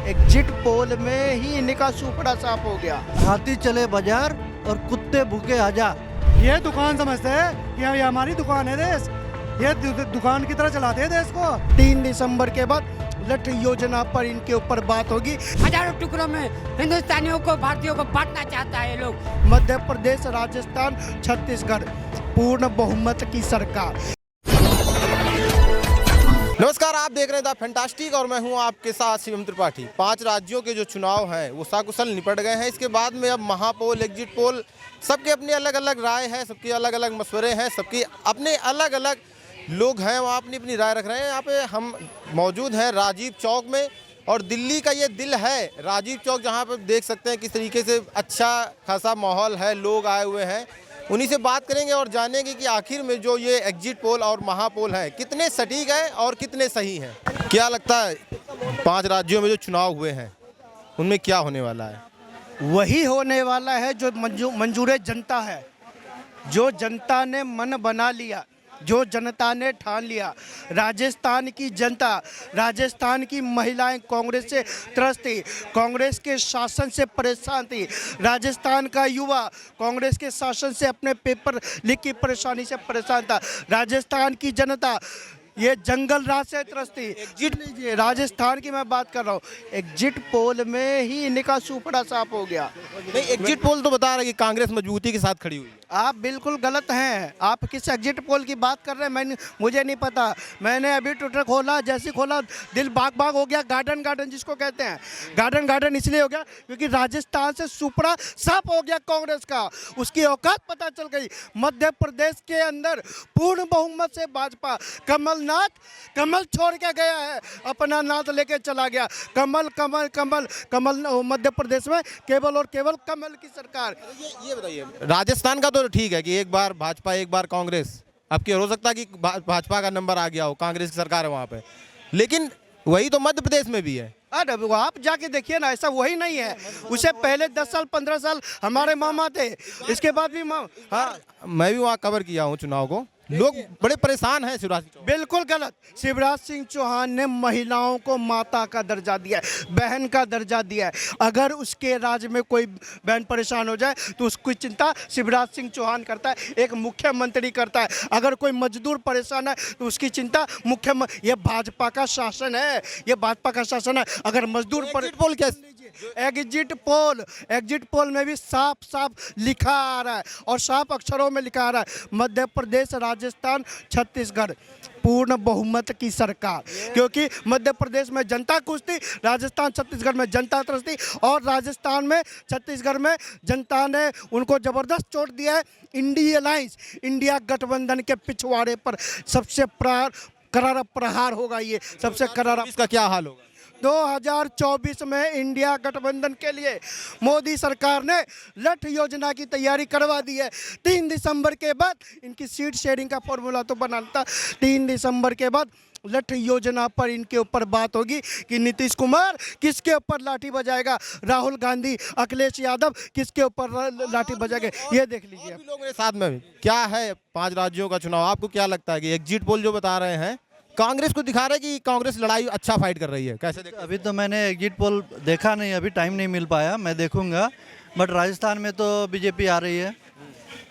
Exit poll में ही इनका सुपड़ा साफ हो गया। हाथी चले बाजार और कुत्ते भूखे आजा। ये दुकान समझते हैं कि ये हमारी दुकान है देश, ये दुकान की तरह चलाते हैं देश को। 3 दिसंबर के बाद लठ योजना पर इनके ऊपर बात होगी। हजारों टुकड़ों में हिंदुस्तानियों को, भारतीयों को बांटना चाहता है ये लोग। मध्य प्रदेश, राजस्थान, छत्तीसगढ़ पूर्ण बहुमत की सरकार। नमस्कार, आप देख रहे हैं द फैंटास्टिक और मैं हूं आपके साथ शिवम त्रिपाठी। 5 राज्यों के जो चुनाव हैं वो सकुशल निपट गए हैं। इसके बाद में अब महापोल, एग्जिट पोल, सबके अपनी अलग अलग राय है, सबकी अलग अलग मशवरे हैं, सबकी अपने अलग अलग लोग हैं, वहाँ अपनी अपनी राय रख रहे हैं। यहाँ पे हम मौजूद हैं राजीव चौक में, और दिल्ली का ये दिल है राजीव चौक, जहाँ पे देख सकते हैं किस तरीके से अच्छा खासा माहौल है, लोग आए हुए हैं। उन्हीं से बात करेंगे और जानेंगे कि आखिर में जो ये एग्जिट पोल और महापोल है कितने सटीक है और कितने सही हैं। क्या लगता है 5 राज्यों में जो चुनाव हुए हैं उनमें क्या होने वाला है? वही होने वाला है जो मंजूर जनता है, जो जनता ने मन बना लिया, जो जनता ने ठान लिया। राजस्थान की जनता, राजस्थान की महिलाएं कांग्रेस से त्रस्त थी, कांग्रेस के शासन से परेशान थी। राजस्थान का युवा कांग्रेस के शासन से अपने पेपर लीक की परेशानी से परेशान था। राजस्थान की जनता ये जंगल राज से त्रस्त थी। एग्जिट लीजिए, राजस्थान की मैं बात कर रहा हूँ, एग्जिट पोल में ही इनका सुपड़ा साफ हो गया। नहीं, एग्जिट पोल तो बता रहा है कि कांग्रेस मजबूती के साथ खड़ी हुई है। आप बिल्कुल गलत हैं। आप किस एग्जिट पोल की बात कर रहे हैं मुझे नहीं पता। मैंने अभी ट्विटर खोला, जैसे खोला दिल बाग बाग हो गया। गार्डन जिसको कहते हैं, गार्डन इसलिए हो गया क्योंकि राजस्थान से सुपड़ा साफ हो गया कांग्रेस का। उसकी औकात पता चल गई। मध्य प्रदेश के अंदर पूर्ण बहुमत से भाजपा, कमल छोड़ के गया है, अपना नाथ लेके चला गया। कमल मध्य प्रदेश में केवल और केवल कमल की सरकार। ये बताइए, राजस्थान का तो ठीक है कि एक बार भाजपा एक बार कांग्रेस, अब क्या हो सकता है कि भाजपा का नंबर आ गया हो, कांग्रेस की सरकार है वहाँ पे, लेकिन वही तो मध्य प्रदेश में भी है। अरे आप जाके देखिए ना, ऐसा वही नहीं है। उससे पहले 10 साल 15 साल हमारे मामा थे, इसके बाद भी हाँ, मैं भी वहाँ कवर किया हूँ चुनाव को। लोग बड़े परेशान हैं शिवराज सिंह। बिल्कुल गलत। शिवराज सिंह चौहान ने महिलाओं को माता का दर्जा दिया है, बहन का दर्जा दिया है। अगर उसके राज्य में कोई बहन परेशान हो जाए तो उसकी चिंता शिवराज सिंह चौहान करता है, एक मुख्यमंत्री करता है। अगर कोई मजदूर परेशान है तो उसकी चिंता ये भाजपा का शासन है, ये भाजपा का शासन है। अगर मजदूर पोल क्या, एग्जिट पोल में भी साफ साफ लिखा आ रहा है, और साफ अक्षरों में लिखा आ रहा है, मध्य प्रदेश, राजस्थान, छत्तीसगढ़ पूर्ण बहुमत की सरकार। क्योंकि मध्य प्रदेश में जनता खुश थी, राजस्थान छत्तीसगढ़ में जनता त्रस्त थी, और राजस्थान में छत्तीसगढ़ में जनता ने उनको जबरदस्त चोट दिया है। इंडिया अलायंस, इंडिया गठबंधन के पिछवाड़े पर सबसे करारा प्रहार होगा। ये सबसे करारा। इसका क्या हाल होगा? 2024 में इंडिया गठबंधन के लिए मोदी सरकार ने लठ योजना की तैयारी करवा दी है। 3 दिसंबर के बाद इनकी सीट शेयरिंग का फॉर्मूला तो बनाता। 3 दिसंबर के बाद लठ योजना पर इनके ऊपर बात होगी कि नीतीश कुमार किसके ऊपर लाठी बजाएगा, राहुल गांधी, अखिलेश यादव किसके ऊपर लाठी बजाएंगे, ये देख लीजिए। लोग मेरे साथ में क्या है 5 राज्यों का चुनाव, आपको क्या लगता है कि एग्जिट पोल जो बता रहे हैं कांग्रेस को दिखा रहा है कि कांग्रेस लड़ाई अच्छा फाइट कर रही है? कैसे देखते हैं? अभी तो मैंने एग्जिट पोल देखा नहीं, अभी टाइम नहीं मिल पाया, मैं देखूंगा। बट राजस्थान में तो बीजेपी आ रही है।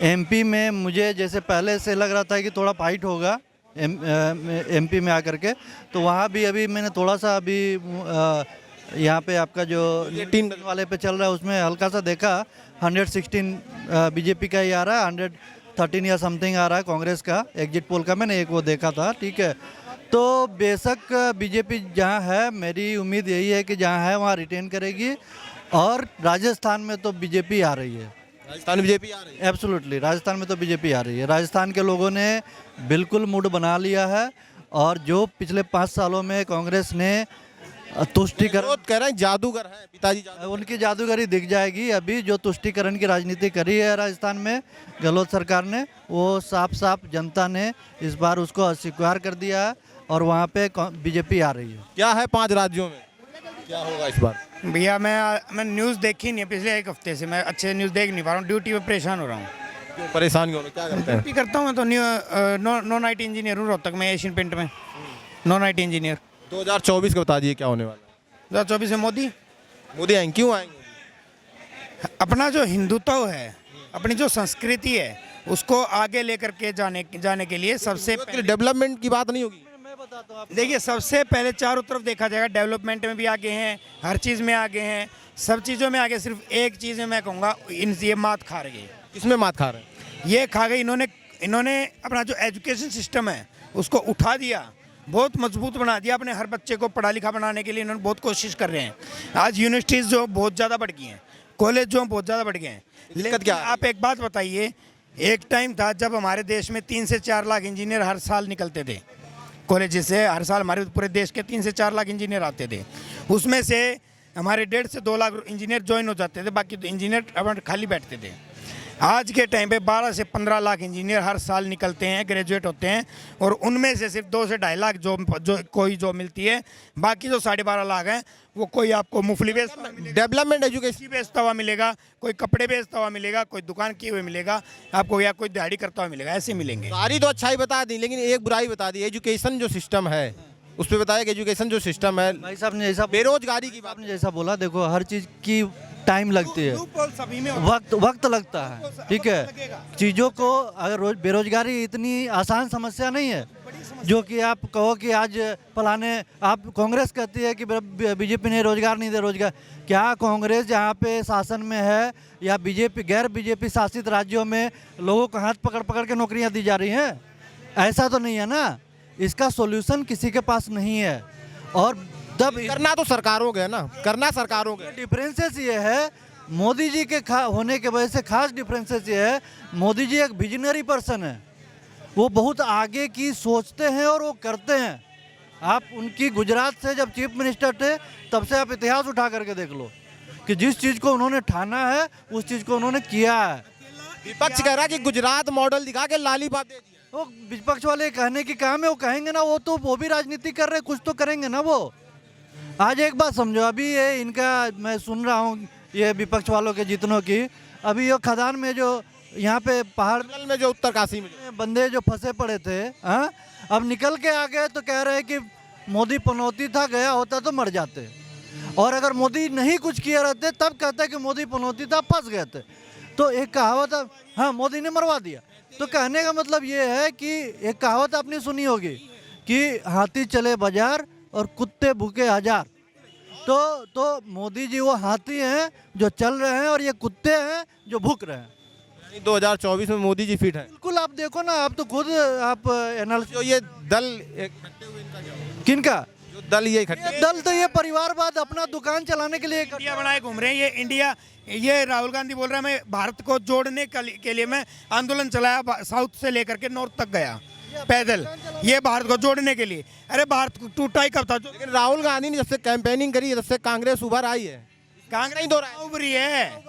एमपी में मुझे जैसे पहले से लग रहा था कि थोड़ा फाइट होगा एमपी में आकर के, तो वहाँ भी अभी मैंने थोड़ा सा अभी यहाँ पे आपका जो 3 वाले पे चल रहा है उसमें हल्का सा देखा, 116 बीजेपी का ही आ रहा है, 113 या समथिंग आ रहा है कांग्रेस का। एग्जिट पोल का मैंने एक वो देखा था, ठीक है। तो बेशक बीजेपी जहाँ है, मेरी उम्मीद यही है कि जहाँ है वहाँ रिटेन करेगी। और राजस्थान में तो बीजेपी आ रही है, राजस्थान में बीजेपी आ रही है। एब्सोल्युटली, राजस्थान में तो बीजेपी आ रही है। राजस्थान के लोगों ने बिल्कुल मूड बना लिया है, और जो पिछले 5 सालों में कांग्रेस ने तुष्टिकरण कह रहे हैं जादूगर है पिताजी, उनकी जादूगरी दिख जाएगी। अभी जो तुष्टिकरण की राजनीति करी है राजस्थान में गहलोत सरकार ने, वो साफ साफ जनता ने इस बार उसको अस्वीकार कर दिया है, और वहाँ पे बीजेपी आ रही है। क्या है 5 राज्यों में क्या होगा इस बार? भैया मैं न्यूज़ देखी नहीं है, पिछले 1 हफ्ते से मैं अच्छे न्यूज़ देख नहीं पा रहा हूँ। ड्यूटी पे परेशान हो रहा हूँ। क्यों परेशान क्यों? क्या करते हैं? ड्यूटी करता हूँ मैं तो नो नाइट इंजीनियर हूँ रोहतक में, एशियन पेंट में नो नाइट इंजीनियर। 2024 का बता दिए क्या होने वाला है? 2024 में मोदी। मोदी आएंगे, क्यों आएंगे? अपना जो हिंदुत्व है, अपनी जो संस्कृति है, उसको आगे लेकर के जाने के लिए सबसे डेवलपमेंट की बात नहीं होगी? देखिए, सबसे पहले चारों तरफ देखा जाएगा, डेवलपमेंट में भी आगे हैं, हर चीज़ में आगे हैं, सब चीज़ों में आगे। सिर्फ एक चीज़ में मैं कहूँगा, ये मात खा रही है। किसमें मात खा रहे हैं? ये खा गई इन्होंने अपना जो एजुकेशन सिस्टम है उसको उठा दिया, बहुत मजबूत बना दिया। अपने हर बच्चे को पढ़ा लिखा बनाने के लिए इन्होंने बहुत कोशिश कर रहे हैं। आज यूनिवर्सिटीज़ जो बहुत ज़्यादा बढ़ गई हैं, कॉलेज जो बहुत ज़्यादा बढ़ गए हैं। दिक्कत क्या है? आप एक बात बताइए, एक टाइम था जब हमारे देश में 3 से 4 लाख इंजीनियर हर साल निकलते थे कॉलेज से। हर साल हमारे पूरे देश के 3 से 4 लाख इंजीनियर आते थे। उसमें से हमारे 1.5 से 2 लाख इंजीनियर ज्वाइन हो जाते थे, बाकी तो इंजीनियर अब खाली बैठते थे। आज के टाइम पे 12 से 15 लाख इंजीनियर हर साल निकलते हैं, ग्रेजुएट होते हैं, और उनमें से सिर्फ 2 से 2.5 लाख जो कोई जॉब मिलती है। बाकी जो 12.5 लाख हैं वो कोई आपको मुफली बेचता हुआ मिलेगा, डेवलपमेंट एजुकेशन बेचता हुआ मिलेगा, कोई कपड़े बेचता हुआ मिलेगा, कोई दुकान किए हुए मिलेगा आपको, या कोई दिहाड़ी करता हुआ मिलेगा, ऐसे मिलेंगे। सारी तो अच्छाई बता दी, लेकिन एक बुराई बता दी। एजुकेशन जो सिस्टम है उस पर बताया कि एजुकेशन जो सिस्टम है, भाई साहब ने जैसा बेरोजगारी की बात। आपने जैसा बोला, देखो हर चीज़ की टाइम लगती है, सभी में वक्त लगता है, ठीक है। चीज़ों को अगर बेरोजगारी इतनी आसान समस्या नहीं है जो कि आप कहो कि आज फलाने, आप कांग्रेस कहती है कि बीजेपी ने रोजगार नहीं दे रोजगार। क्या कांग्रेस जहाँ पे शासन में है या बीजेपी गैर बीजेपी शासित राज्यों में लोगों को हाथ पकड़ पकड़ के नौकरियाँ दी जा रही हैं? ऐसा तो नहीं है ना। इसका सॉल्यूशन किसी के पास नहीं है। और तब करना तो सरकारों के है ना, करना सरकारों के। डिफरेंसेस ये है, मोदी जी के होने के वजह से खास डिफरेंसेस ये है, मोदी जी एक विजनरी पर्सन है, वो बहुत आगे की सोचते हैं और वो करते हैं। आप उनकी गुजरात से जब चीफ मिनिस्टर थे तब से आप इतिहास उठा करके देख लो कि जिस चीज़ को उन्होंने ठाना है उस चीज़ को उन्होंने किया है। विपक्ष कह रहा है कि गुजरात मॉडल दिखा के लालीपाप दे दिया। वो विपक्ष वाले कहने की काम है, वो कहेंगे ना, वो भी राजनीति कर रहे, कुछ तो करेंगे ना वो। आज एक बात समझो, अभी ये इनका मैं सुन रहा हूँ ये विपक्ष वालों के जितनों की, अभी ये खदान में जो यहाँ पे पहाड़ में जो उत्तरकाशी में बंदे जो फंसे पड़े थे, हाँ, अब निकल के आ गए तो कह रहे हैं कि मोदी पनौती था, गया होता तो मर जाते, और अगर मोदी नहीं कुछ किए रहते तब कहते कि मोदी पनौती था, फंस गए थे। तो एक कहावत, हाँ, मोदी ने मरवा दिया। तो कहने का मतलब ये है कि एक कहावत आपने सुनी होगी कि हाथी चले बाजार और कुत्ते भूखे हजार। तो मोदी जी वो हाथी हैं जो चल रहे हैं और ये कुत्ते हैं जो भूख रहे हैं। 2024 में मोदी जी फिट है। बिल्कुल, आप देखो ना, आप तो खुद आप एनालिसिस। जो ये दल किनका जो दल ये इकट्ठे, दल तो ये परिवारवाद अपना दुकान चलाने के लिए इंडिया बनाए घूम रहे हैं। ये इंडिया, ये राहुल गांधी बोल रहा है मैं भारत को जोड़ने के लिए मैं आंदोलन चलाया, साउथ से लेकर के नॉर्थ तक गया पैदल, ये भारत को जोड़ने के लिए। अरे भारत टूटा ही कब था? लेकिन राहुल गांधी ने जब से कैंपेनिंग करी तब से कांग्रेस उभर आई है। कांग्रेस नहीं दो रहा है, उभरी है,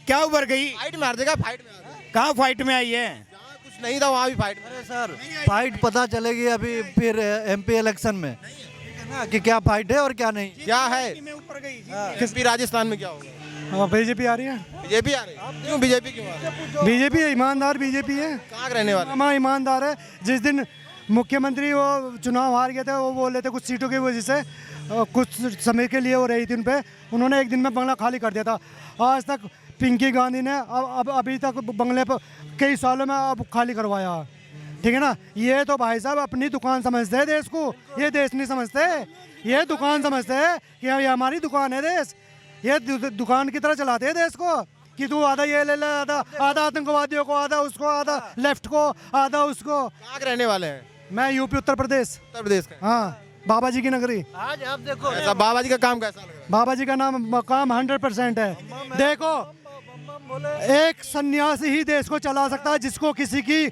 क्या उभर गई? फाइट में हर जगह फाइट में, कहाँ फाइट में आई है? जहाँ कुछ नहीं था वहाँ भी फाइट में। अरे सर, फाइट पता चलेगी अभी फिर एमपी इलेक्शन में ना कि क्या फाइट है और क्या नहीं। क्या है ऊपर गई एमपी राजस्थान में क्या होगा? हाँ, बीजेपी आ रही है। बीजेपी आ रही है। क्यों बीजेपी क्यों आ रही है? बीजेपी ईमानदार बीजेपी है, कहाँ के रहने वाले? हमारा ईमानदार है। जिस दिन मुख्यमंत्री वो चुनाव हार गए थे, वो बोल रहे थे कुछ सीटों की वजह से कुछ समय के लिए वो रही थी उन पे, उन्होंने एक दिन में बंगला खाली कर दिया था। आज तक पिंकी गांधी ने अब अभी तक बंगले पर कई सालों में अब खाली करवाया, ठीक है ना। ये तो भाई साहब अपनी दुकान समझते हैं देश को, ये देश नहीं समझते, ये दुकान समझते हैं कि ये हमारी दुकान है देश, ये दुकान की तरह चलाते हैं देश को कि तू आधा ये ले ले, आधा आतंकवादियों को, आधा उसको, आधा लेफ्ट को, आधा उसको। कहाँ के रहने वाले हैं? मैं यूपी उत्तर प्रदेश। उत्तर प्रदेश का। हाँ, बाबा जी की नगरी। आज आप देखो ऐसा बाबा जी का काम कैसा लग रहा है? बाबा जी का नाम काम 100% है। देखो, एक सन्यासी ही देश को चला सकता है जिसको किसी की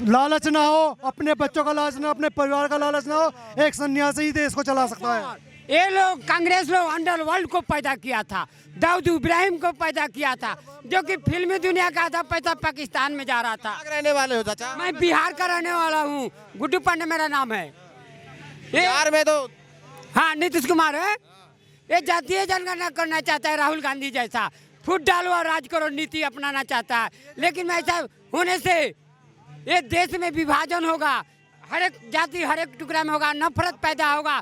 लालच ना हो, अपने बच्चों का लालच ना, अपने परिवार का लालच ना हो, एक सन्यासी ही देश को चला सकता है। ये लोग कांग्रेस लोग अंडरवर्ल्ड को पैदा किया था, दाऊद इब्राहिम को पैदा किया था, जो कि फिल्मी दुनिया का आधा पैसा पाकिस्तान में जा रहा था। कहाँ के रहने वाले हो चाचा? मैं बिहार का रहने वाला हूँ, गुड्डू पांडे मेरा नाम है। बिहार में तो हाँ, नीतीश कुमार है। ये जातीय जनगणना करना चाहता है राहुल गांधी जैसा, फूट डालो और राज करो नीति अपनाना चाहता है। लेकिन ऐसा होने से ये देश में विभाजन होगा, हर एक जाति हर एक टुकड़ा में होगा, नफरत पैदा होगा,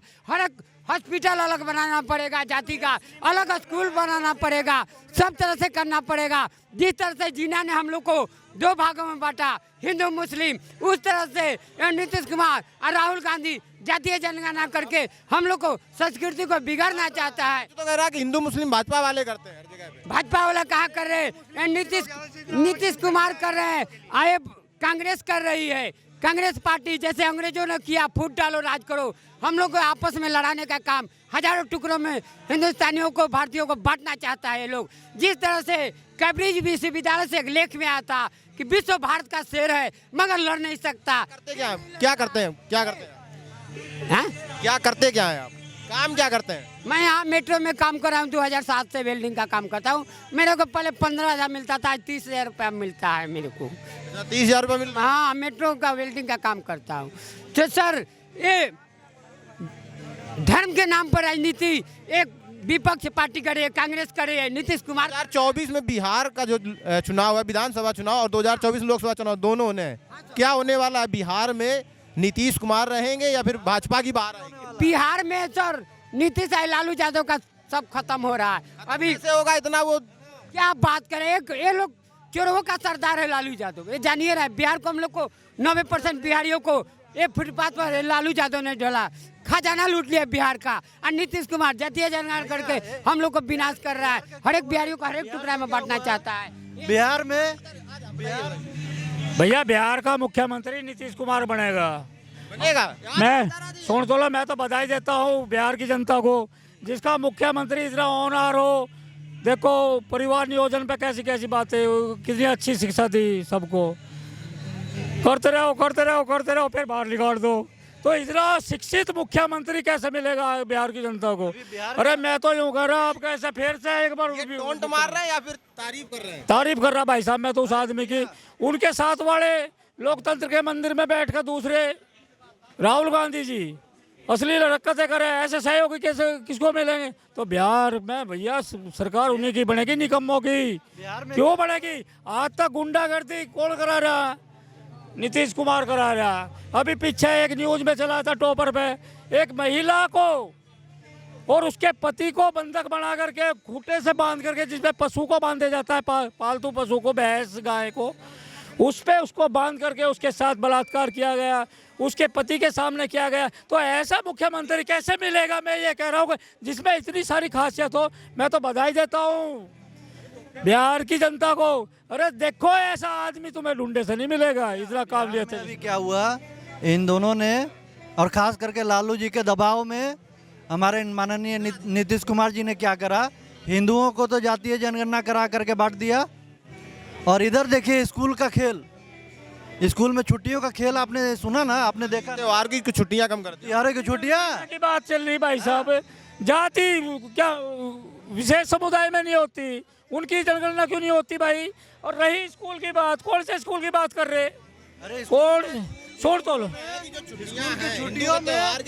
हॉस्पिटल अलग बनाना पड़ेगा, जाति का अलग स्कूल बनाना पड़ेगा, सब तरह से करना पड़ेगा। जिस तरह से जीना ने हम लोग को दो भागों में बांटा, हिंदू मुस्लिम, उस तरह से नीतीश कुमार और राहुल गांधी जातीय जनगणना करके हम लोग को संस्कृति को बिगाड़ना चाहता है। तो कह रहा है कि हिंदू मुस्लिम भाजपा वाले करते हैं हर जगह पे। भाजपा वाला कहाँ कर रहे हैं? नीतीश कुमार कर रहे हैं, आए कांग्रेस कर रही है। कांग्रेस पार्टी जैसे अंग्रेजों ने किया, फूट डालो राज करो, हम लोग को आपस में लड़ाने का काम, हजारों टुकड़ों में हिंदुस्तानियों को, भारतीयों को बांटना चाहता है ये लोग। जिस तरह से कैम्ब्रिज विश्वविद्यालय से एक लेख में आता कि विश्व भारत का शेर है मगर लड़ नहीं सकता। करते क्या करते हैं हैं? क्या करते क्या है आप, काम क्या करते हैं? मैं यहाँ मेट्रो में काम कर रहा हूँ, 2007 से वेल्डिंग का काम करता हूँ। मेरे को पहले 15,000 मिलता था, आज 30,000 रुपया मिलता है मेरे को। 30,000 रुपये मिल रहा है। हाँ, मेट्रो का वेल्डिंग का काम करता हूँ। तो सर, ये धर्म के नाम पर राजनीति एक विपक्ष पार्टी करे, कांग्रेस करे, नीतीश कुमार। 2024 में बिहार का जो चुनाव है, विधानसभा चुनाव और 2024 लोकसभा चुनाव दोनों होने हैं, क्या होने वाला है? बिहार में नीतीश कुमार रहेंगे या फिर भाजपा की बाहर आएंगे? बिहार में सर नीतीश और लालू यादव का सब खत्म हो रहा है। अभी कैसे होगा इतना? वो क्या बात करें, एक ये लोग चोरों का सरदार है लालू यादव, ये जानिए रहा है। बिहार को हम लोग को 90% बिहारियों को एक फुटपाथ पर लालू यादव ने ढोला, खजाना लूट लिया बिहार का। और नीतीश कुमार जातीय जनगणना करके हम लोग को विनाश कर रहा है, हर एक बिहारियों को हर एक टुकड़ा में बांटना चाहता है। बिहार में भैया बिहार का मुख्यमंत्री नीतीश कुमार बनेगा। बनेगा? सुन तो लो, मैं तो बधाई देता हूँ बिहार की जनता को, जिसका मुख्यमंत्री इतना होनहार हो। देखो परिवार नियोजन पे कैसी कैसी बातें, कितनी अच्छी शिक्षा दी सबको। करते रहो करते रहो करते रहो, फिर बाहर निकाल दो। तो इतना शिक्षित मुख्यमंत्री कैसे मिलेगा बिहार की जनता को? अरे मैं तो यूँ कह रहा, आप कैसे फिर से एक बार टोंट मार रहे हैं या फिर तारीफ कर रहे हैं? तारीफ कर रहा भाई साहब मैं तो उस आदमी की। उनके साथ वाले लोकतंत्र के मंदिर में बैठ कर दूसरे राहुल गांधी जी अश्लील हरकतें करे, ऐसे सहयोगी कैसे किसको मिलेंगे? तो बिहार में भैया सरकार उन्हीं की बनेगी, निकम्मों की क्यों बनेगी? आज तक गुंडागर्दी कौन करा रहा? नीतीश कुमार करा रहा। अभी पीछे एक न्यूज में चला था टॉपर पे, एक महिला को और उसके पति को बंधक बना करके खूंटे से बांध करके, जिसमें पशु को बांधे जाता है, पालतू पशु को, भैंस गाय को, उस पे उसको बांध करके उसके साथ बलात्कार किया गया, उसके पति के सामने किया गया। तो ऐसा मुख्यमंत्री कैसे मिलेगा? मैं ये कह रहा हूँ जिसमें इतनी सारी खासियत हो। मैं तो बधाई देता हूँ बिहार की जनता को। अरे देखो ऐसा आदमी तुम्हें ढूंढे से नहीं मिलेगा, इतना काबिलियत है। अभी क्या हुआ, इन दोनों ने और खास करके लालू जी के दबाव में हमारे माननीय नीतीश कुमार जी ने क्या करा, हिंदुओं को तो जातीय जनगणना करा करके बांट दिया। और इधर देखिए स्कूल का खेल, स्कूल में छुट्टियों का खेल आपने सुना ना, आपने देखा? त्योहार की छुट्टियां कम कर दी। त्योहार की छुट्टियां की बात चल रही भाई साहब, जाति क्या विशेष समुदाय में नहीं होती, उनकी जनगणना क्यों नहीं होती भाई? और रही स्कूल की बात, कौन से स्कूल की बात कर रहे? अरे कौन? छोड़ तो लो, छुट्टियों में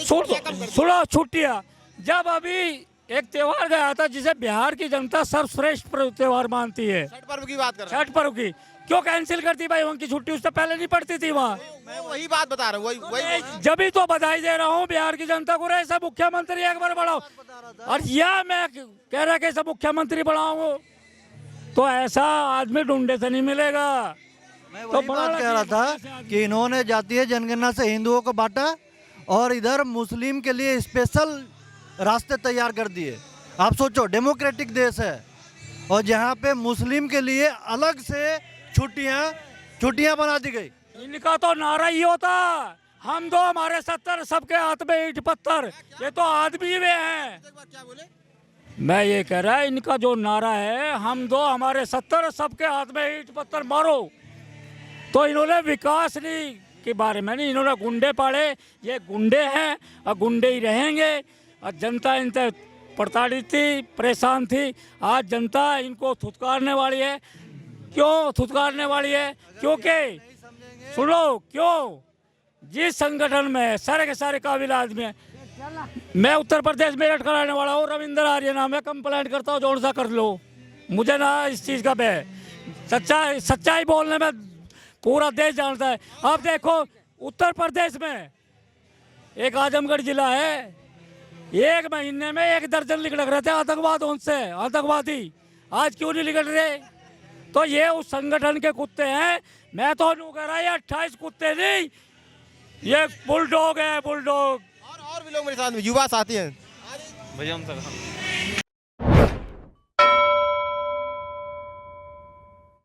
सुनो छुट्टियाँ। जब अभी एक त्योहार गया था जिसे बिहार की जनता सर्वश्रेष्ठ त्योहार मानती है, छठ पर्व की बात कर रहा छठ पर्व की, क्यों कैंसिल करती भाई? उनकी छुट्टी उससे पहले नहीं पड़ती थी वहाँ। मैं वही बात बता रहा हूँ, वही जब ही तो बधाई दे रहा हूँ बिहार की जनता को, ऐसा मुख्यमंत्री एक बार बढ़ाओ। और यह मैं कह रहा कि ऐसा मुख्यमंत्री बढ़ाऊँ तो ऐसा आदमी ढूंढे से नहीं मिलेगा। मैं वही बात कह रहा था कि इन्होंने जातीय जनगणना से हिंदुओं को बांटा और इधर मुस्लिम के लिए स्पेशल रास्ते तैयार कर दिए। आप सोचो, डेमोक्रेटिक देश है और जहाँ पे मुस्लिम के लिए अलग से छुट्टियाँ बना दी गई। इनका तो नारा ही होता, हम दो हमारे 70 सबके हाथ में ईंट पत्थर। ये तो आदमी वे हैं। मैं ये कह रहा है, इनका जो नारा है, हम दो हमारे 70 सबके हाथ में ईंट पत्थर मारो, तो इन्होंने विकास नहीं के बारे में नहीं, इन्होंने गुंडे पाले। ये गुंडे हैं और गुंडे ही रहेंगे। और जनता इनसे प्रताड़ित थी, परेशान थी। आज जनता इनको थुतकारने वाली है। क्यों थुतकारने वाली है? क्योंकि सुनो, क्यों जिस संगठन में सारे के सारे काबिल आदमी हैं। मैं उत्तर प्रदेश मेरठ का रहने वाला हूँ, रविंद्र आर्य नाम है, कंप्लेंट करता हूँ, जोड़ सा कर लो, मुझे ना इस चीज़ का भय। सच्चाई बोलने में पूरा देश जानता है। अब देखो उत्तर प्रदेश में एक आजमगढ़ जिला है, एक महीने में 1 दर्जन निकल रहे थे आतंकवाद उनसे, आतंकवादी। आज क्यों नहीं निकल रहे? तो ये उस संगठन के कुत्ते हैं। मैं तो नहीं कह रहा, ये 28 कुत्ते नहीं, ये बुलडॉग है, बुलडॉग। और भी लोग मेरे साथ में युवा साथी हैं। भैया हम